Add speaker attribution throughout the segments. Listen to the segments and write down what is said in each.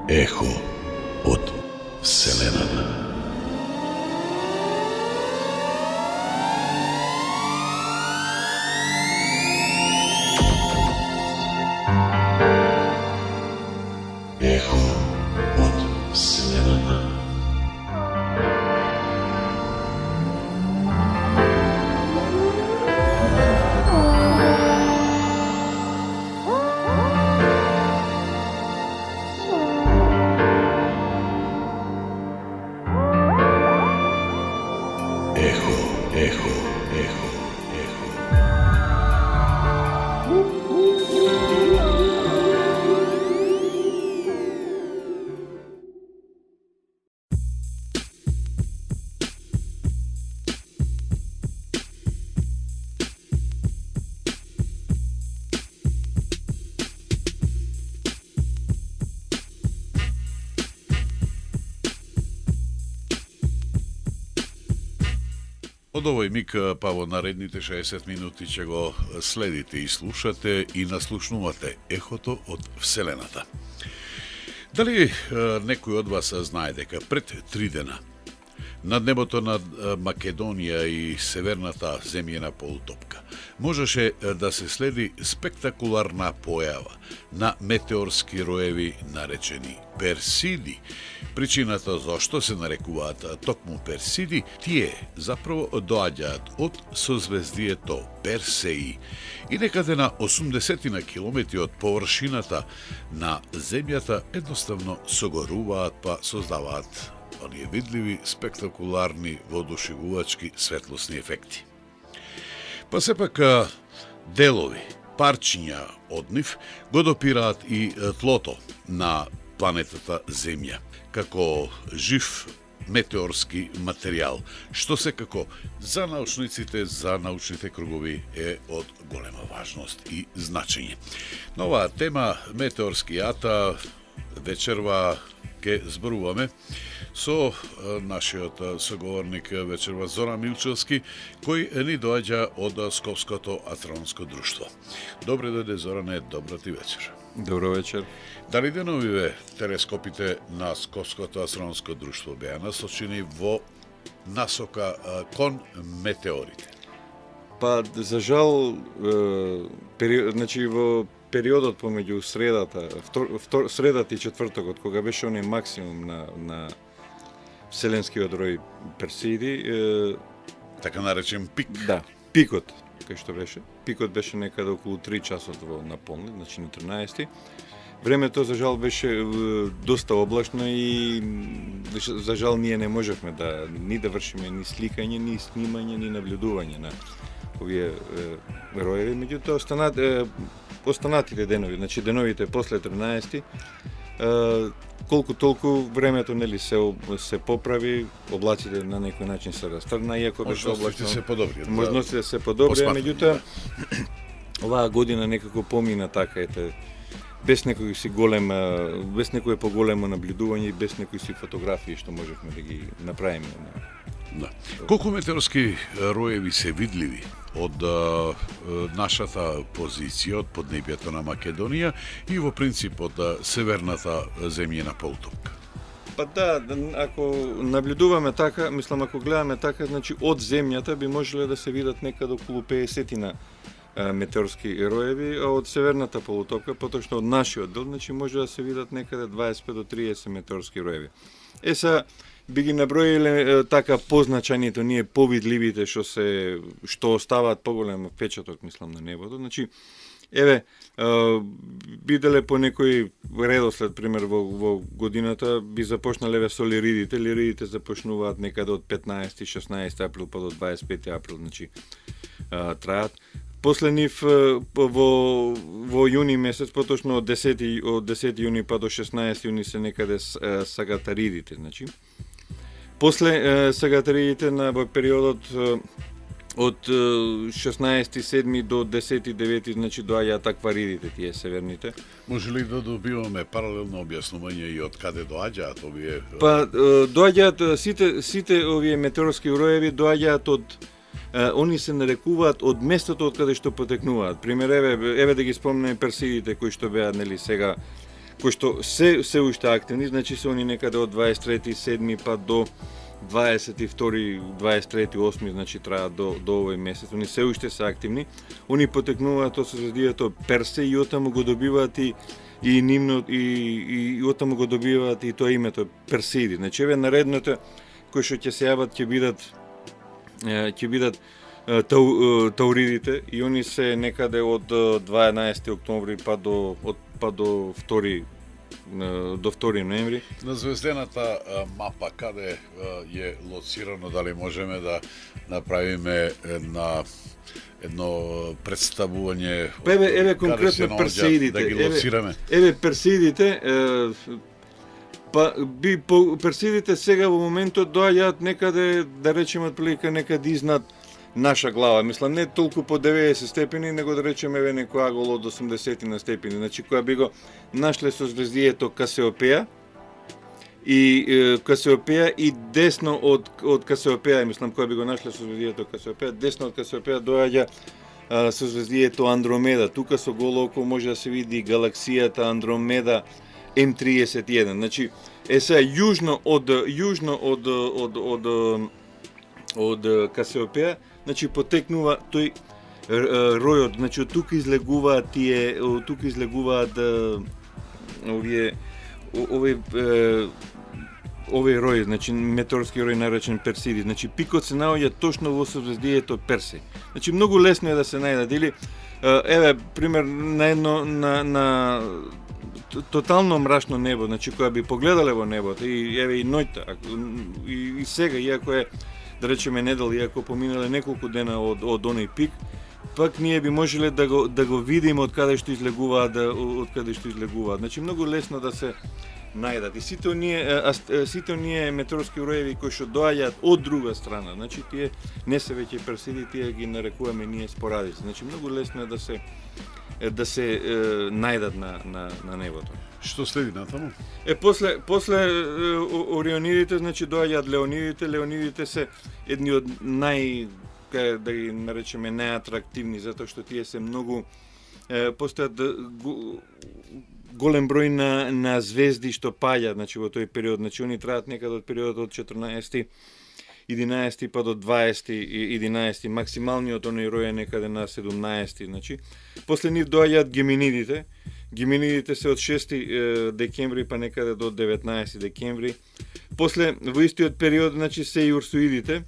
Speaker 1: Ехо од Вселената. Ехо од Вселената. Ехо, ехо, ехо, ехо. Од овој миг па во наредните 60 минути ќе го следите и слушате и наслушнувате ехото од Вселената. Дали некој од вас знае дека пред 3 дена над небото над Македонија и северната земјена полутопка можеше да се следи спектакуларна појава на метеорски роеви наречени Персиди. Причината зашто се нарекуваат токму Персиди, тие заправо доаѓаат од созвездието Персеи и некаде на 80 на километри од површината на земјата едноставно согоруваат па создаваат оние видливи, спектакуларни, воодушевувачки светлосни ефекти. Па сепак делови, парчиња од нив го допираат и тлото на планетата Земја, како жив метеорски материјал, што секако за научниците, за научните кругови е од голема важност и значење. На оваа тема метеорскијата вечерва ке зборуваме со нашиот соговорник вечерва Зоран Милчевски, кој ни доаѓа од Скопското астрономско друштво. Добре дојде, Зоране, добра ти вечер.
Speaker 2: Добро вечер.
Speaker 1: Дали деновиве телескопите на Скопското астрономско друштво беа насочени во насока кон метеорите?
Speaker 2: Па, за жал, значи во периодот помеѓу средата и четвртокот, кога беше оној максимум на вселенскиот рој Персиди,
Speaker 1: Така наречен пик.
Speaker 2: да, пикот, кај што беше. Пикот беше некаде околу 3 часот на полнит, значи на 13. Времето за жал беше доста облачно и за жал ние не можевме ни да вршиме ни сликање, ни снимање, ни наблюдување на овие роеви. Меѓутоа останатите денови, значи деновите после 13, колку толку времето нели се поправи, облаците на некој начин се растргна, иако беше облачно.
Speaker 1: се подобри.
Speaker 2: Можностите се подобри, меѓутоа оваа година некако помина така, без некој поголемо наблюдување и без некои си фотографии што можевме да ги направиме.
Speaker 1: Да. Колку метеорски роеви се видливи од нашата позиција, од поднебјето на Македонија и во принцип од северната земјена полутопка?
Speaker 2: Па да, ако наблюдуваме така, ако гледаме така, значи од земјата би можеле да се видат некаде околу 50 метеорски роеви, а од северната полутопка, поточно од нашиот дел, значи може да се видат некаде 25 до 30 метеорски роеви. Би ги наброиле така позначајните, ние повидливите што оставаат поголем впечаток, на небото. Значи, биделе по некој редослед, пример, во годината би започнале со лиридите. Лиридите започнуваат некаде од 15-16 април па до 25 април, значи траат. После нив во јуни месец, поточно од 10 јуни па до 16 јуни се некаде сагатаридите, значи. После сагатаридите во периодот Од 16.7. до 10.9. значи доаѓаат акваридите, тие северните.
Speaker 1: Може ли да добиваме паралелно објаснување и од каде доаѓаат овие?
Speaker 2: Па доаѓаат сите овие метеорски роеви доаѓаат од они се нарекуваат од местото од каде што потекнуваат. Пример еве да ги спомнеме персидите кои што беа нели сега кои што се уште активни, значи се они некаде од 23.7. па до 23.8. значи траат до овој месец. Они се уште се активни. Они потекнуваат од созвездието Персе и оттаму го добиваат и нивно и оттаму го добиваат и тоа името Персиди. Значи еве наредното кои што ќе се јават ќе бидат тауридите и они се некаде од 12 октомври па до 2 ноември.
Speaker 1: На звездената мапа каде е лоцирано, дали можеме да направиме едно представување?
Speaker 2: Па еве конкретно Персеидите.
Speaker 1: Да ги лоцираме.
Speaker 2: Еве Персеидите, Персидите сега во моментот доаѓаат некаде, да речеме отприлика некаде изнад наша глава. Мислам не толку по 90 степени, него да речеме еве некој агол од 80 на степени. Значи која би го нашле созвездието Касиопеја и десно од Касиопеја, мислам која би го нашле созвездието Касиопеја, десно од Касиопеја доаѓа созвездието Андромеда. Тука со голо око може да се види галаксијата Андромеда М31. Значи сега јужно од Касиопеја, значи потекнува тој ројот, значи од тука излегуваат овој рој, значи метеорски рој наречен Персиди. Значи пикот се наоѓа точно во созвездието Персе. Значи многу лесно е да се најдат или еве пример на едно на тотално мрачно небо, значи која би погледале во небото и еве и ноќта и сега иако е да речеме недел, иако поминале неколку дена од оној пик, пак ние би можеле да го видиме од каде што излегуваат. Значи многу лесно да се најдат. И сите оние метеорски роеви кои што доаѓаат од друга страна, значи тие не се веќе Персиди, тие ги нарекуваме ние спорадици. Значи многу лесно е да се најдат на небото.
Speaker 1: Што следи натаму?
Speaker 2: После Орионидите, значи доаѓаат Леонидите. Леонидите се едни од да ги наречеме најатрактивни, затоа што тие се многу постојат голем број на звезди што паѓаат, значи во тој период, значи они траат некаде од периодот од 14.11 па до 20.11, максималниот оној рој е некаде на 17, значи. После нив доаѓаат Геминидите. Геминидите се од 6 декември па некаде до 19 декември. После во истиот период, значи се и Урсоидите.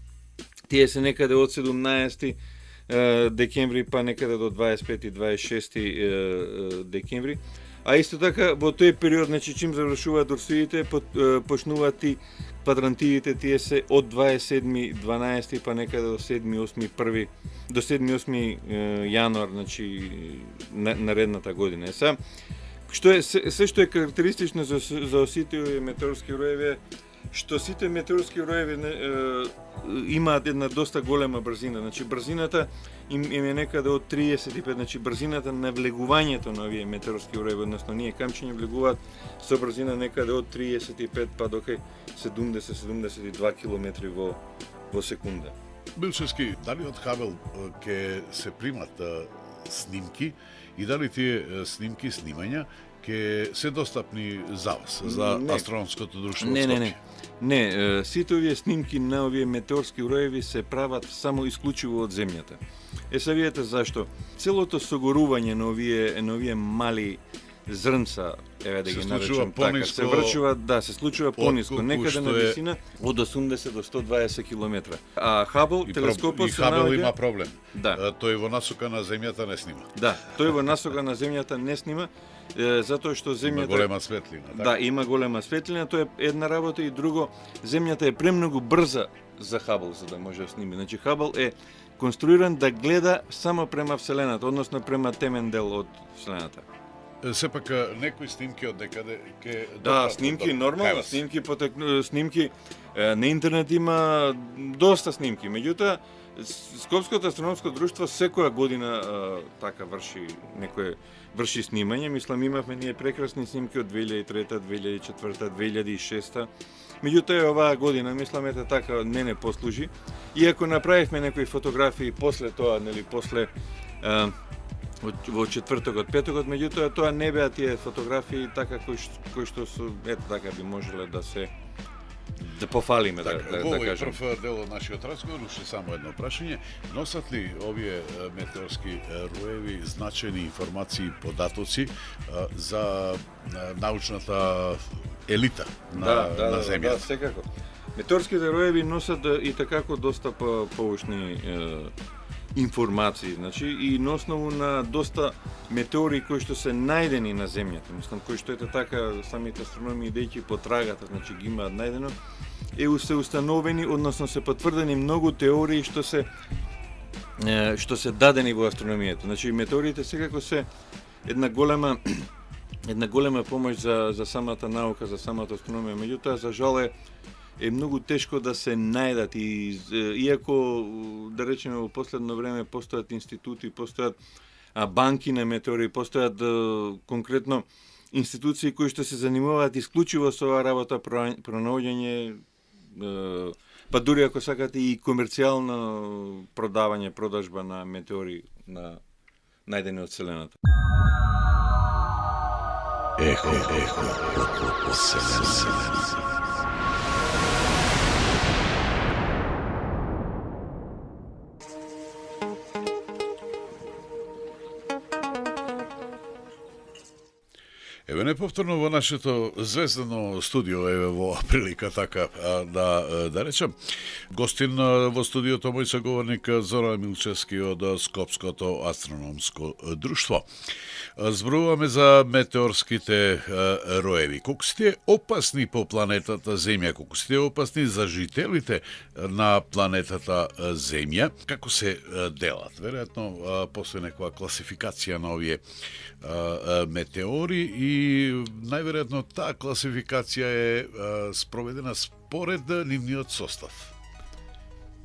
Speaker 2: Тие се некаде од 17 декември па некаде до 25-26 декември. А исто така во тој период, значи чим завршуваат Урсоидите, почнуваат и квадрантидите, тие се од 27-12 па некаде до 7-8 јануар, значи наредната година. Се што е карактеристично за сите овие метеорски роеви, што сите метеорски роеви имаат една доста голема брзина. Значи брзината им е некаде од 35, значи брзината на влегувањето на овие метеорски роеви, односно ние камчиња влегуваат со брзина некаде од 35 па до 70-72 км во секунда.
Speaker 1: Билчевски, дали од Хабел ќе се примат снимки и дали тие снимки, снимања ќе се достапни за вас, за астрономското друштво?
Speaker 2: Не, сите овие снимки на овие метеорски роеви се прават само исклучиво од земјата. Се видите зашто целото согорување на овие мали зрнца, еве да ги наречам така, се случува пониско, некаде на висина од 80 до 120 км. А Хабл телескопот се
Speaker 1: Хабл има проблем.
Speaker 2: Да.
Speaker 1: Тој во насока на земјата не снима.
Speaker 2: Да, тој во насока на земјата не снима, затоа што земјата
Speaker 1: има голема светлина, така?
Speaker 2: Да, има голема светлина, тоа е една работа и друго, земјата е премногу брза за Хабл за да може да сними. Значи Хабл е конструиран да гледа само према Вселената, односно према темен дел од Вселената.
Speaker 1: Сепак некои снимки од некаде ке
Speaker 2: Да, снимки нормално, снимки на интернет има доста снимки. Меѓутоа Скопското астрономско друштво секоја година така врши снимање. Мислам, имавме ние прекрасни снимки од 2003, 2004, 2006. Меѓутоа оваа година, мислам, ете така не послужи. Иако направивме некои фотографии после тоа, нели, после во четвртокот, петокот, меѓутоа тоа не беа тие фотографии така кои што ете така би можеле да пофалиме, да кажем.
Speaker 1: Во прв дел од нашиот разговор, уште само едно прашање. Носат ли овие метеорски роеви значајни информации, податоци за научната елита на земјата?
Speaker 2: Да, секако. Метеорските роеви носат и такако доста поучни информации, значи и на основу на доста метеори кои што се најдени на земјата, мислам, кои што ете така самите астрономи идејќи по трагата, значи ги имаат најдено, се установени, односно се потврдени многу теории што се дадени во астрономијата. Значи метеорите секако се една голема помош за самата наука, за самата астрономија, меѓутоа за жал е многу тешко да се најдат и иако да речеме во последно време постојат институти, постојат банки на метеори, постојат конкретно институции кои што се занимаваат исклучиво со оваа работа, пронаоѓање, па дури ако сакате и комерцијално продавање, продажба на метеори најдени од Вселената.
Speaker 1: Ехо, Вселена. Еве не повторно во нашето звездано студио, еве во прилика така да речем. Гостин во студиото мој соговорник Зоран Милчевски од Скопското астрономско друштво. Зборуваме за метеорските роеви. Колку сте опасни по планетата Земја, колку сте опасни за жителите на планетата Земја, како се делат? Веројатно постои некоја класификација на овие метеори и најверојатно таа класификација е спроведена според нивниот состав.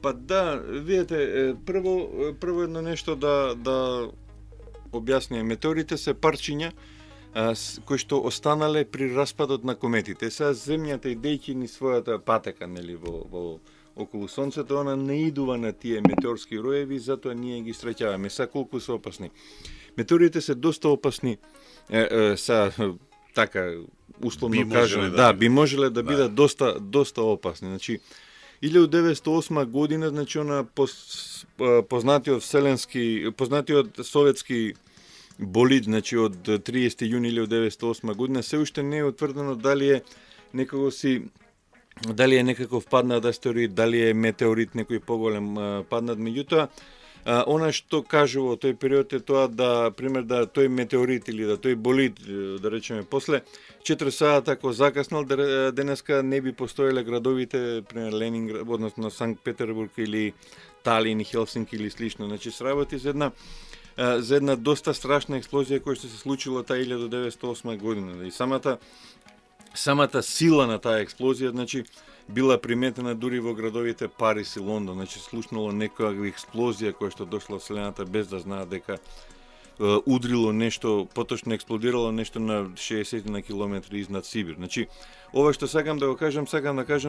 Speaker 2: Па да, видите, прво едно нешто да објасниме. Метеорите се парчиња кои што останале при распадот на кометите. Сега земјата идејќи ни својата патека, нели, во околу сонцето, она не идува на тие метеорски роеви, затоа ние ги среќаваме. Сега колку се опасни? Метеорите се доста опасни. Така условно кажано, би можеле да бидат доста опасни. Значи 1908 година, значи познатиот советски болид, значи од 30 јуни 1908 година, се уште не е утврдено дали е некаков паднат астероид, дали е метеорит некој поголем паднат, меѓутоа она што кажува во тој период е тоа да тој метеорит или да тој болид, да речеме, после 4 сата ако закаснал, денеска не би постоеле градовите, пример Ленинград, односно Санкт Петербург или Талин, Хелсинки или слично. Значи се работи за една доста страшна експлозија која што се случила таа 1908 година. И самата сила на таа експлозија, значи, била приметена дури во градовите Париз и Лондон. Значи, слушнало некоја експлозија која што дошла во Вселената без да знаат дека удрило нешто, поточно експлодирало нешто на 60 на километри изнад Сибир. Значи, ова што сакам да кажам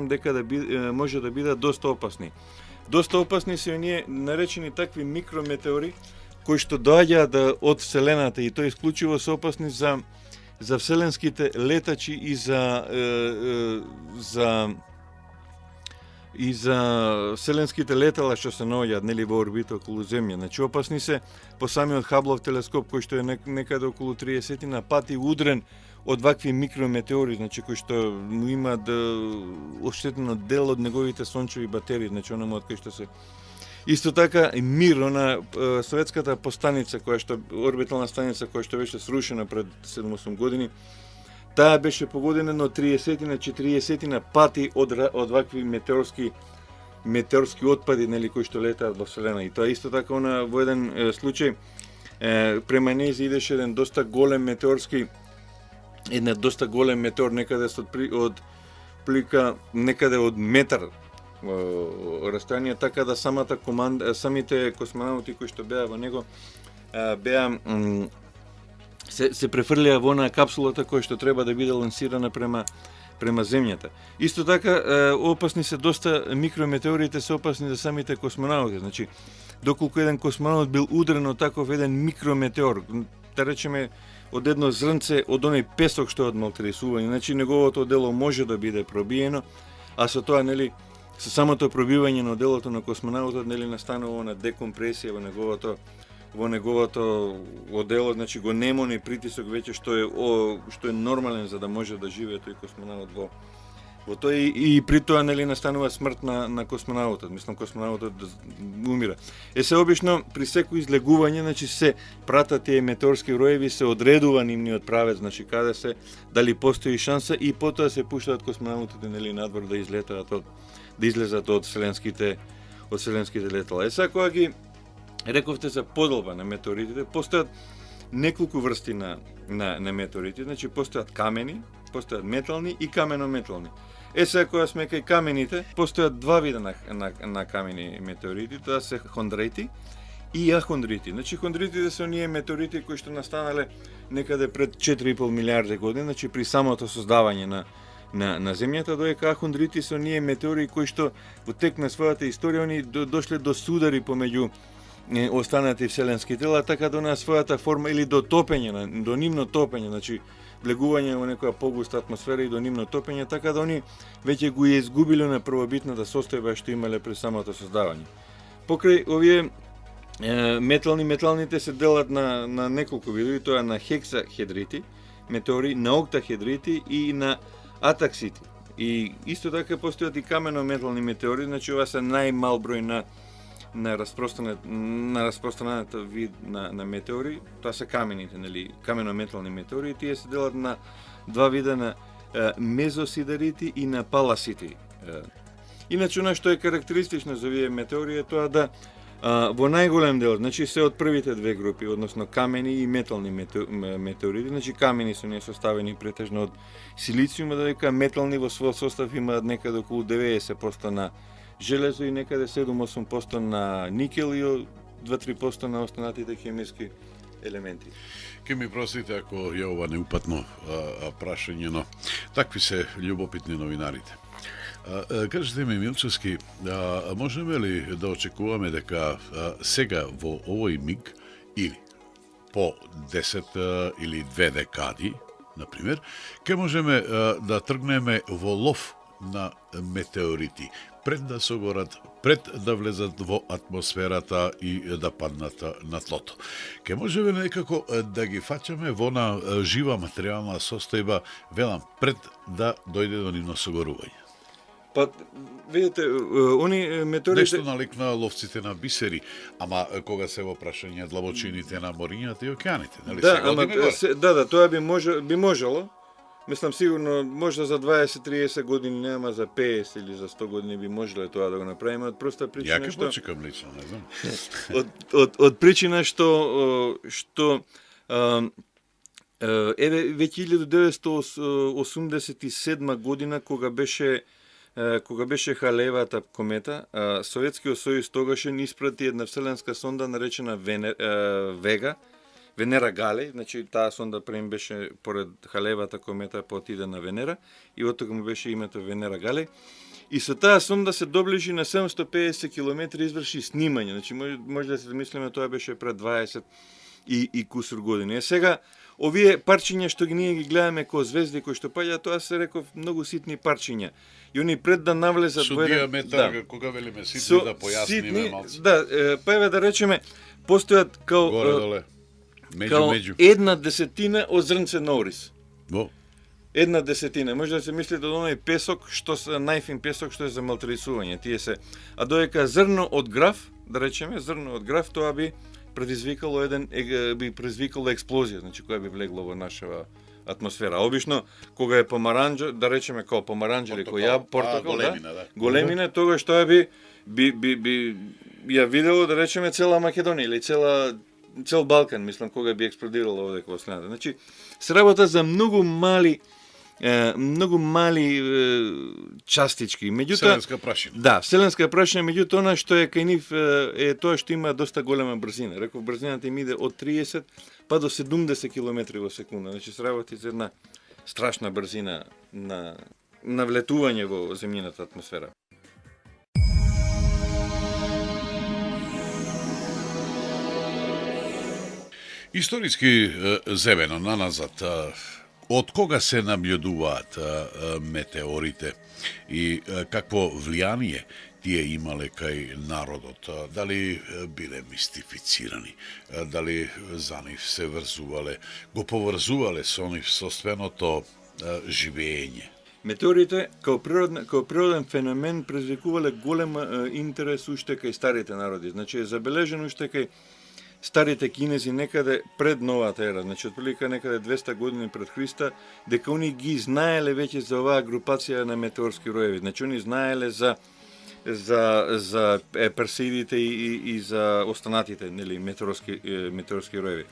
Speaker 2: дека може да бидат доста опасни. Доста опасни се оние наречени такви микрометеори кои што доаѓаат од Вселената и тоа исклучиво се опасни за вселенските летачи и за вселенските летала што се наоѓаат, нели, во орбита околу Земја. Значи опасни се по самиот Хаблов телескоп кој што е некаде околу 30 на пати удрен од вакви микрометеори, значи кои што му имаат оштетено дел од неговите сончеви батерии, значи онаму од кој што се. Исто така и Мир, она советската постаница орбитална станица која што беше срушена пред 7-8 години, таа беше погодена на 30-40 пати од вакви метеорски отпади, нели, кои што летаат во Вселена. И тоа исто така во еден случај према нејзе идеше една доста голем метеор некаде од плика некаде од метар растојание, така да самите космонаути кои што беа во него се префрлија во на капсулата која што треба да биде лансирана према земјата. Исто така опасни се доста микрометеорите, се опасни за самите космонаути. Значи, доколку еден космонаут бил удрен од таков еден микрометеор, да речеме од едно зрнце од оној песок што е од малтресување, значи неговото дело може да биде пробиено, а со тоа, нели, со самото пробивање на делото на космонаутот, нели, настанува на декомпресија во неговото одело, значи го нема оној притисок веќе што е нормален за да може да живее тој космонаут во тој и при тоа, нели, настанува смрт на космонаутот. Мислам, космонаутот умира. Се обично при секој излегување, значи се пратат тие метеорски роеви, се одредува нивниот правец, значи каде се, дали постои шанса и потоа се пуштаат космонаутите, нели, надвор да излезат од вселенските летала. Сега кога ги рековте за поделба на метеоритите, постојат неколку врсти на метеорити, значи постојат камени, постојат метални и камено-метални. Сега кога сме кај камените, постојат два вида на камени метеорити, тоа се хондрити и ахондрити. Значи хондритите се оние метеорити кои што настанале некаде пред 4,5 милиарди години, значи при самото создавање на земјата, додека ахондрити се оние метеори кои што во тек на својата историја они дошле до судари помеѓу останати вселенски тела, така до на својата форма или до топење, до нивно топење, значи влегување во некоја погуста атмосфера и до нивно топење, така да они веќе го изгубиле на првобитната состојба што имале при самото создавање. Покрај овие металните се делат на неколку видови, тоа на хексахедрити метеори, на октахедрити и на атаксити. И исто така постојат и камено-метални метеори, значи ова се најмал број на распространената вид на метеори, тоа се камените, нели, камено-метални метеори, тие се делат на два вида на мезосидарити и на паласити. Иначе она што е карактеристично за овие метеори е тоа да во најголем дел, значи се од првите две групи, односно камени и метални метеорити, значи камени се не составени претежно од силициум, додека метални во свој состав имаат некаде околу 90% на железо и некаде 7-8% на никел и 2-3% на останатите хемиски елементи.
Speaker 1: Ке ми простите ако е ова неупатно прашање, но такви се љубопитни новинарите. Кажете ми, Милчевски, можеме ли да очекуваме дека сега во овој миг или по 10 или 2 декади, например, ке можеме да тргнеме во лов на метеорити, пред да согорат, пред да влезат во атмосферата и да паднат на тлото. Ке можеме некако да ги фаќаме во на жива материјална состојба, велам, пред да дојде до нивно согорување.
Speaker 2: Па, видите, они метеорите...
Speaker 1: Нешто налик на ловците на бисери, ама кога се во прашање длабочините на морињата и океаните, нели?
Speaker 2: Да, тоа би можело. Мислам, сигурно, можда за 20-30 години, нема за 50 или за 100 години би можеле тоа да го направиме, од проста причина
Speaker 1: што... Ја ке почекам лично, не знам.
Speaker 2: од причина што веќе 1987 година, кога беше Халеевата комета, Советскиот сојуз тогаш ни испрати една вселенска сонда наречена Венера Галеј, значи таа сонда прем беше поред Халеевата комета отиде на Венера и од тога му беше името Венера Галеј. И со таа сонда се доближи на 750 км изврши снимање, значи може да се замислиме тоа беше пред 20 и кусур години. Сега овие парчиња што ние ги гледаме како звезди кои што паѓаат, тоа се реков многу ситни парчиња. И они пред да навлезат
Speaker 1: во диаметар, кога велиме ситни, да појасниме малку.
Speaker 2: Да, па еве да речеме постојат као
Speaker 1: горе-доле.
Speaker 2: Меѓу. 1/10 од зрнце на ориз.
Speaker 1: Во.
Speaker 2: 1/10. Може да се мисли од оној песок што се најфин песок што е за малтресување. Тие се. А додека зрно од граф, да речеме, зрно од граф, тоа би предизвикало експлозија, значи која би влегло во нашава атмосфера. Обично кога е помаранџа, да речеме како помаранџа или која портокал, големина, тогаш тоа би ја видело, да речеме, цела Македонија или цела цел Балкан, мислам, кога би експлодирало овде во Вселената. Значи, се работа за многу мали частички. Меѓутоа,
Speaker 1: Вселенска прашина.
Speaker 2: да, вселенска прашина, меѓутоа она што е кај нив е тоа што има доста голема брзина. Реков, брзината им иде од 30 па до 70 км во секунда. Значи се работи за една страшна брзина на влетување во земјината атмосфера.
Speaker 1: Историски земено наназад, од кога се наблюдуваат метеорите и какво влијание тие имале кај народот? Дали биле мистифицирани? Дали за нив се врзувале, го поврзувале со нив соственото живење?
Speaker 2: Метеорите као природен феномен предизвикувале голем интерес уште кај старите народи. Значи е забележено уште кај старите кинези некаде пред новата ера, значи отприлика некаде 200 години пред Христа, дека они ги знаеле веќе за оваа групација на метеорски роеви. Значи они знаеле за Персеидите и за останатите, нели, метеорски роеви.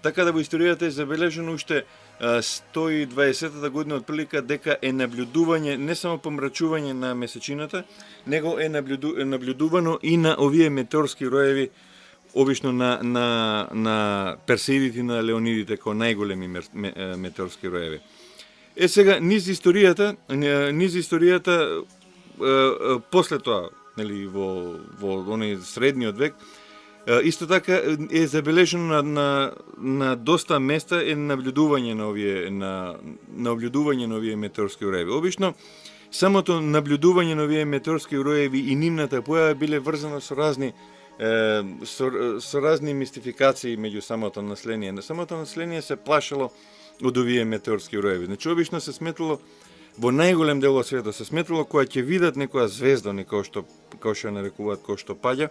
Speaker 2: Така да во историјата е забележено уште 120-та година отприлика дека е наблюдување не само помрачување на месечината, него е наблюдувано и на овие метеорски роеви, обично на Персеидите и на Леонидите како најголеми метеорски роеви. Сега низ историјата после тоа, нели, во оној средниот век, исто така е забележено на доста места е наблюдување на овие метеорски роеви. Обично самото наблюдување на овие метеорски роеви и нивната појава биле врзано со разни мистификации меѓу самото население. Самото население се плашело од овие метеорски роеви. Значи обично се сметало во најголем дел од светот се сметало кога ќе видат некоја звезда, кој што нарекуваат, кој што паѓа,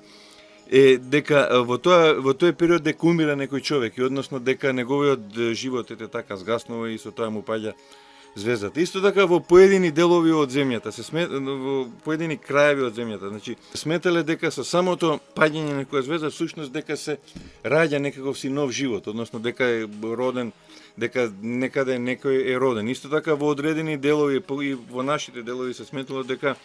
Speaker 2: е дека во тој период дека умира некој човек и односно дека неговиот живот е така згаснува и со тоа му паѓа звездата. Исто така во поедини делови од земјата, во поедини краеви од земјата, значи сметале дека со самото паѓање на некоја звезда всушност дека се раѓа некаков си нов живот, односно дека е роден, дека некаде некој е роден. Исто така во одредени делови и во нашите делови се сметало дека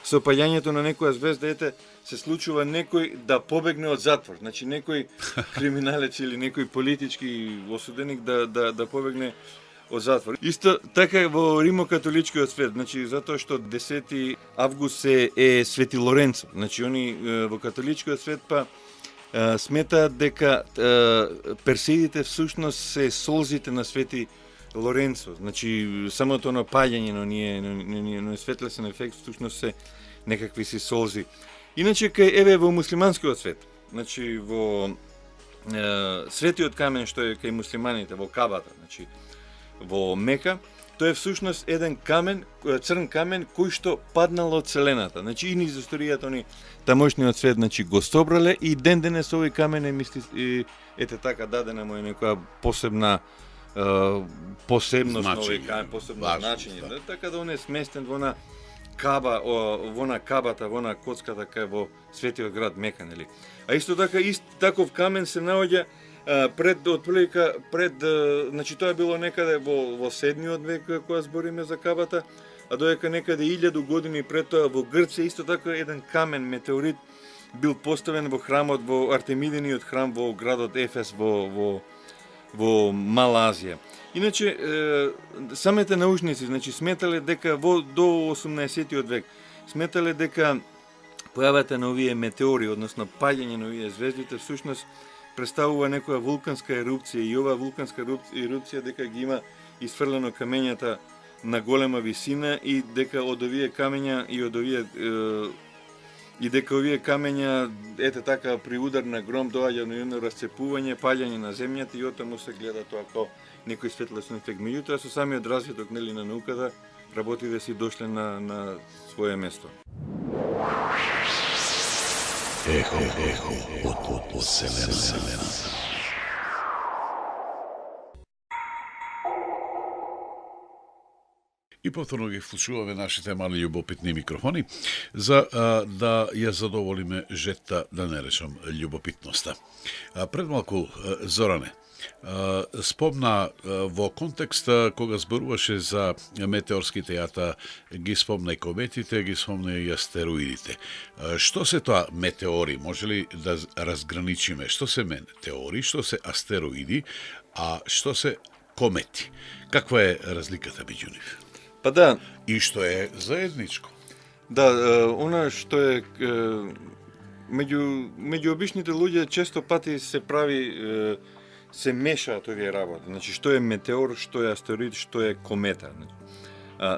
Speaker 2: со паѓањето на некоја звезда се случува некој да побегне од затвор, значи некој криминалец или некој политички осуденик да побегне од затвор. Исто така во римокатоличкиот свет, значи затоа што 10 август е Свети Лоренцо. Значи они во католичкиот свет сметаат дека Персеидите всушност се солзите на Свети Лоренцо. Значи самото напаѓање на оние светлесен ефект всушност се некакви си солзи. Иначе во муслиманскиот свет, значи во светиот камен што е кај муслиманите во Кабата, значи во Мека, тоа е всушност еден камен, црн камен кој што паднал од Вселената. Значи и низ историјата они тамошниот свет значи го собрале и ден денес овој камен е така дадена му е некоја посебност на овој камен, посебно значење. Така да он е сместен во на Каба, во на Кабата, во на коцката кај во светиот град Мека, нели. А исто така таков камен се наоѓа значи тоа било некаде во 7-миот век кога збориме за Кабата, а доека некаде 1000 години пред тоа во Грција исто така еден камен метеорит бил поставен во храмот, во Артемидиниот храм во градот Ефес во Мала Азија. Иначе самите научници значи сметале дека до 18-тиот век сметале дека појавата на овие метеори, односно паѓање на овие звездите всушност представува некоја вулканска ерупција и оваа вулканска ерупција дека ги има исфрлено камењата на голема висина и дека од овие камења и дека овие камења така при удар на гром доаѓа на едно расцепување, паѓање на земјата и оттаму се гледа тоа како некој светлесен ефект. Меѓутоа со самиот развиток нели на науката работите си дошле на свое место.
Speaker 1: Ехо од Вселена. И повторно ги вклучуваме нашите мали љубопитни микрофони за да ја задоволиме жетта, да не речам љубопитноста. Пред малку, Зоране, спомна во контекст кога зборуваше за метеорските јата, ги спомна и кометите, ги спомна и астероидите. Што се тоа метеори? Може ли да разграничиме што се метеори, што се астероиди, а што се комети? Каква е разликата меѓу нив?
Speaker 2: Па да,
Speaker 1: И што е заедничко?
Speaker 2: да, она што е меѓу обичните луѓе често пати се прави се мешаат овие работи. Значи што е метеор, што е астероид, што е комета.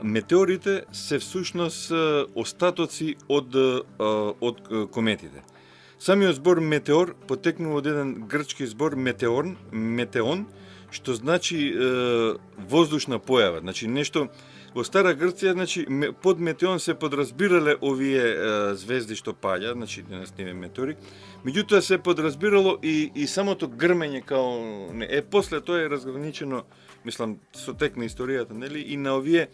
Speaker 2: Метеорите се всушност остатоци од кометите. Самиот збор метеор потекнува од еден грчки збор метеон, што значи воздушна појава. Значи нешто во Стара Грција, значи под метеон се подразбирале овие звезди што паѓаат, значи денес ниве метеори. Меѓутоа се подразбирало и самото грмење као после тоа е разграничено, мислам, со тек на историјата, нели, и на овие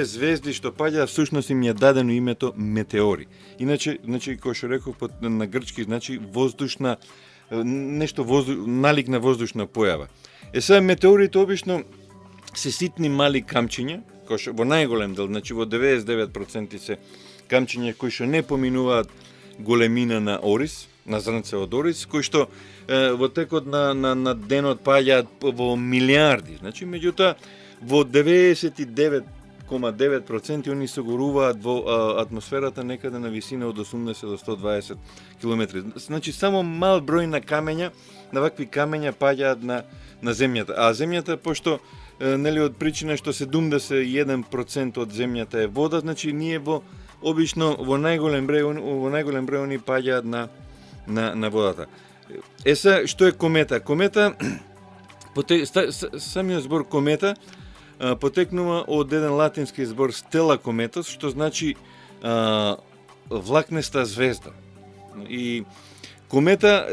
Speaker 2: звезди што паѓаат всушност им е дадено името метеори. Иначе, значи кој што реков на грчки, значи воздушна налик на воздушна појава. Сега метеорите обично се ситни мали камчиња, кои што во најголем дел, значи во 99% се камчиња кои што не поминуваат големина на орис, на зрнце од орис, кои што во текот на денот паѓаат во милиарди. Значи, меѓутоа, во 99,9% они се горуваат во атмосферата некаде на висина од 80 до 120 км. Значи, само мал број на камења, на вакви камења паѓаат на земјата. А земјата, пошто нели од причина што 71% од земјата е вода, значи ние обично во најголем број они паѓаат на водата. Сега што е комета? Комета самиот збор комета потекнува од еден латински збор стела кометос, што значи влакнеста звезда. И комета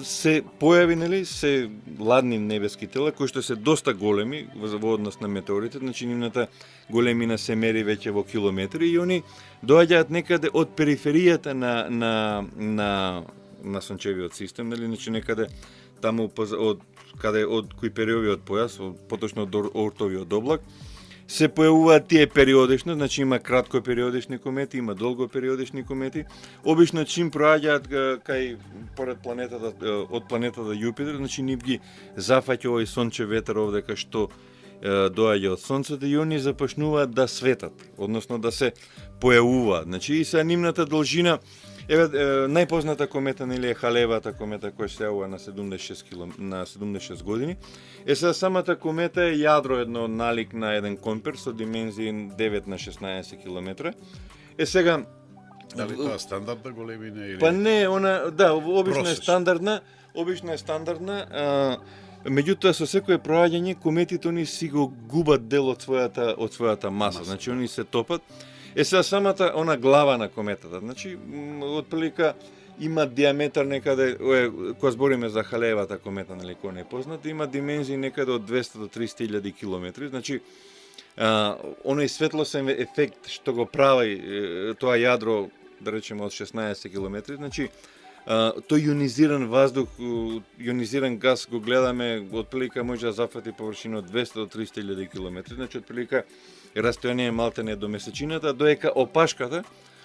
Speaker 2: се појави, нели, се ладни небески тела кои што се доста големи во однос на метеорите, значи нивната големина се мери веќе во километри и они доаѓаат некаде од периферијата на сончевиот систем, нели, значи некаде таму од Кујпериовиот појас, поточно од Оортовиот облак, се појавуваат тие периодично, значи има кратко периодични комети, има долго периодични комети. Обично чим проаѓаат кај поред планетата, од планетата Јупитер, значи нив ги зафаќа овој сончев ветер овде кај што доаѓа од сонцето и они започнуваат да светат, односно да се појавуваат. Значи и са нивната должина, најпозната комета, нели, е Халевата комета која се јавува на 76 години. Сега самата комета е јадро едно налик на еден компер со димензии 9 на 16 км. Сега
Speaker 1: Дали тоа стандардна големина или?
Speaker 2: Па не, она, да, обично е
Speaker 1: Просечна.
Speaker 2: стандардна, меѓутоа со секое проаѓање кометите они си го губат дел од својата маса, значи они се топат. Сега самата она глава на кометата, значи отприлика има диаметар некаде, кога збориме за Халеевата комета, нели, кој не е позната, има димензии некаде од 200 до 300.000 километри, значи оној светлосен ефект што го прави тоа јадро, да речеме од 16 километри, значи тој јонизиран воздух, јонизиран газ го гледаме, отприлика може да зафати површина од 200 до 300.000 километри, значи отприлика растојание малтене до месечината, доека опашката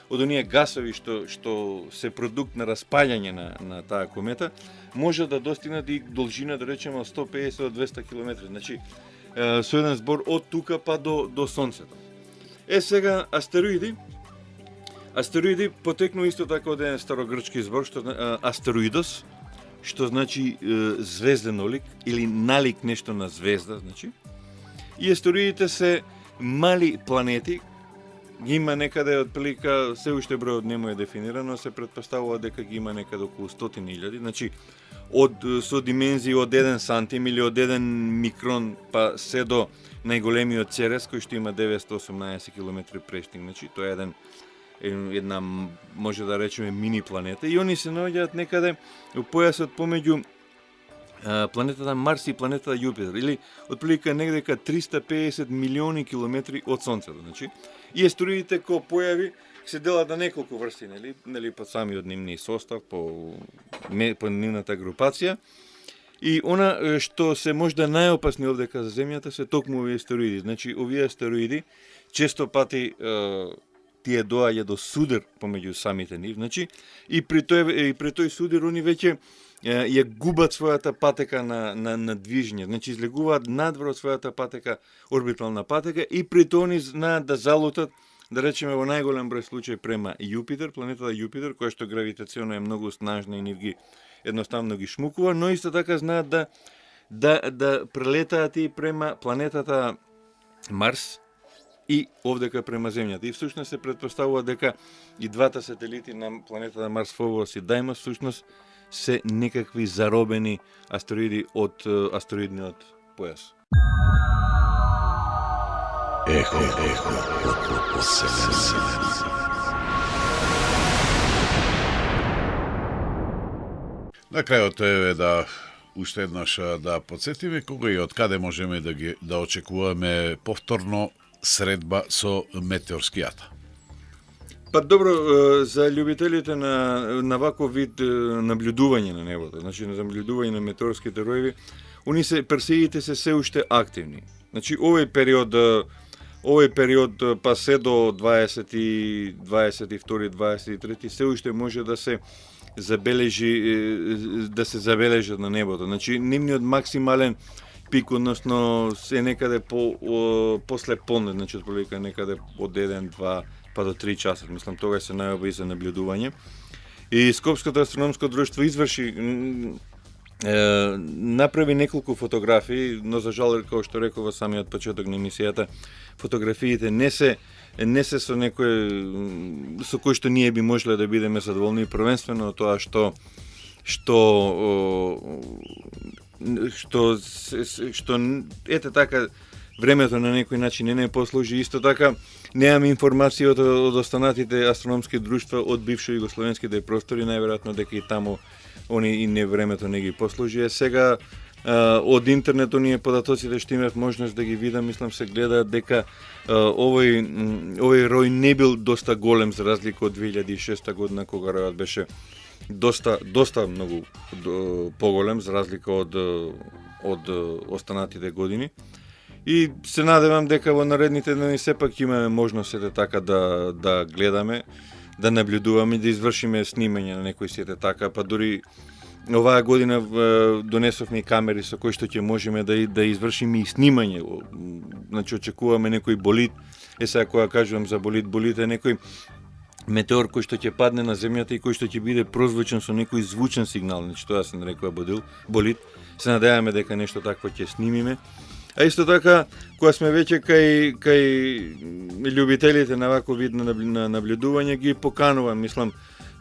Speaker 2: од оние гасови што се продукт на распаѓање на таа комета, може да достигнат и должина, да речеме, од 150 до 200 км. Значи, со еден збор од тука па до Сонцето. Сега, астероиди потекнува исто така од еден старогрчки збор, што астероидос, што значи звезден олик или налик нешто на звезда, значи. И астероидите се мали планети, ги има некаде отприлика, се уште бројот нему е дефинирано, се претпоставува дека ги има некаде околу 100.000, значи со димензии од 1 сантим или од 1 микрон па се до најголемиот Церес кој што има 918 км прештинг, значи тоа е една, може да речеме, мини планета и они се наоѓаат некаде во појасот помеѓу планетата Марс и планетата Јупитер, или отприлика негде 350 милиони километри од Сонцето, значи. И астероидите кои појави се делат на неколку врсти, нели по самиот нивни состав, по нивната групација. И она што се можда најопасни овдека за Земјата се токму овие астероиди. Значи, овие астероиди често пати тие доаѓа до судир помеѓу самите нив, значи, и при тој судир они веќе ја губат својата патека на движење, значи излегуваат надвор од својата патека, орбитална патека, и при тоа они знаат да залутат, да речеме во најголем број случаи према Јупитер, планетата Јупитер, која што гравитационно е многу снажна и нив ги едноставно ги шмукува, но исто така знаат да прелетаат и према планетата Марс и овдека према Земјата. И всушност се претпоставува дека и двата сателити на планетата Марс, Фобос и Даймос, всушност се некакви заробени астероиди од астероидниот појас.
Speaker 1: На крајот е да уште еднаш да подсетиме кога и од каде можеме да очекуваме повторно средба со метеорскијата.
Speaker 2: Па добро, за љубителите на ваков вид наблюдување на небото, значи на наблюдување на метеорските роеви, персеидите се уште активни. Значи овој период па се до 22, 23 се уште може да се забележат на небото. Значи нивниот максимален пик, односно се некаде после полнет, значи отприлика некаде од 1-2 па до 3 часа, мислам тогаш се најоби за наблюдување. И Скопското астрономско друштво направи неколку фотографии, но за жал, како што реков во самиот почеток на емисијата, фотографиите не се со со кои што ние би можеле да бидеме задоволни, првенствено тоа што ете така времето на некој начин не послужи. Исто така немаме информација од останатите астрономски друштва од бившо југословенските простори, најверојатно дека и таму они и не времето не ги послужи. Сега од интернет оние податоците што имав можност да ги видам, мислам се гледаат дека овој рој не бил доста голем за разлика од 2006 година кога ројот беше доста многу поголем за разлика од останатите години. И се надевам дека во наредните дни сепак имаме можност така да гледаме, да наблюдуваме, да извршиме снимање на некои сите така, па дури оваа година донесовме и камери со кои што ќе можеме да извршиме и снимање. Значи очекуваме некој болид. Сега кога кажувам за болид е некој метеор кој што ќе падне на земјата и кој што ќе биде прозвучен со некој звучен сигнал, значи тоа се нарекува болид. Се надеваме дека нешто такво ќе снимиме. А исто така, кога сме веќе кај љубителите на ваков вид на наблюдување, ги поканувам, мислам,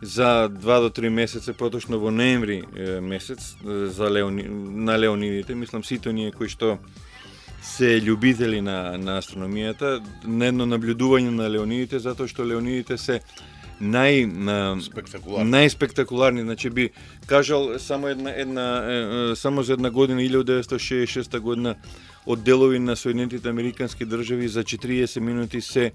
Speaker 2: за 2 до 3 месеци, поточно во ноември месец, на Леонидите, мислам, сите ние кои што се љубители на астрономијата, на едно наблюдување на Леонидите, затоа што Леонидите се најспектакуларни, значи би кажал само за една година, 1966 година, од делови на Соединетите Американски држави за 40 минути се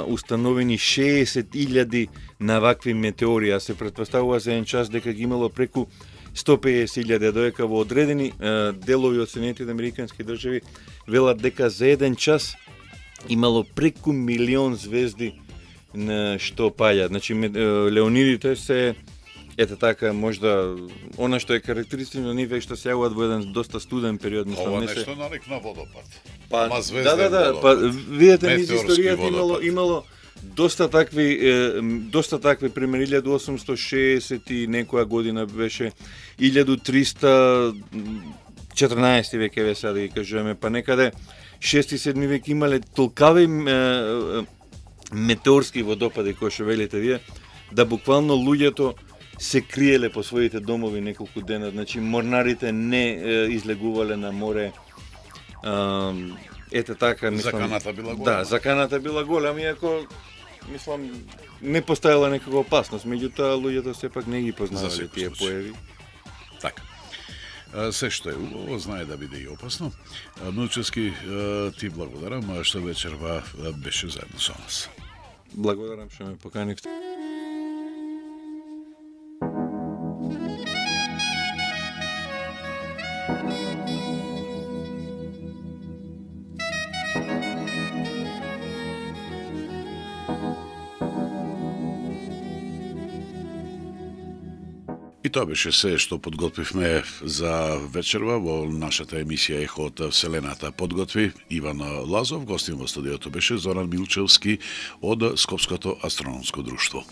Speaker 2: установени 60.000 на вакви метеори, а се претпоставува за еден час дека ги имало преку 150.000, доека во одредени делови од Соединетите Американски држави велат дека за еден час имало преку 1.000.000 звезди на што паѓа. Значи Леонидите се ете така, можда она што е карактеристично нив е што се јавуваат во еден доста студен период, мислам,
Speaker 1: ова
Speaker 2: не се.
Speaker 1: нешто налик на водопад.
Speaker 2: Па
Speaker 1: звезден
Speaker 2: водопад. Па видете низ историјата имало доста такви примери. 1860 и некоја година беше 1314 веќе ве сега да ги кажуваме, па некаде 6-7 век имале толкави метеорски водопади кои што велите вие, да буквално луѓето се криеле по своите домови неколку дена, значи морнарите не излегувале на море. Ете така, мислам.
Speaker 1: Заканата била голема.
Speaker 2: Да, заканата била голема, иако мислам не постоела некаква опасност, меѓутоа луѓето сепак не ги познавале тие појави.
Speaker 1: Така. Се што е убаво, знае да биде и опасно. Милчевски, ти благодарам што вечерва беше заедно со нас.
Speaker 2: Благодарам што ме поканивте.
Speaker 1: И тоа беше се што подготвивме за вечерва во нашата емисија Ехо од Вселената. Подготви Иван Лазов, гостин во студиото беше Зоран Милчевски од Скопското астрономско друштво.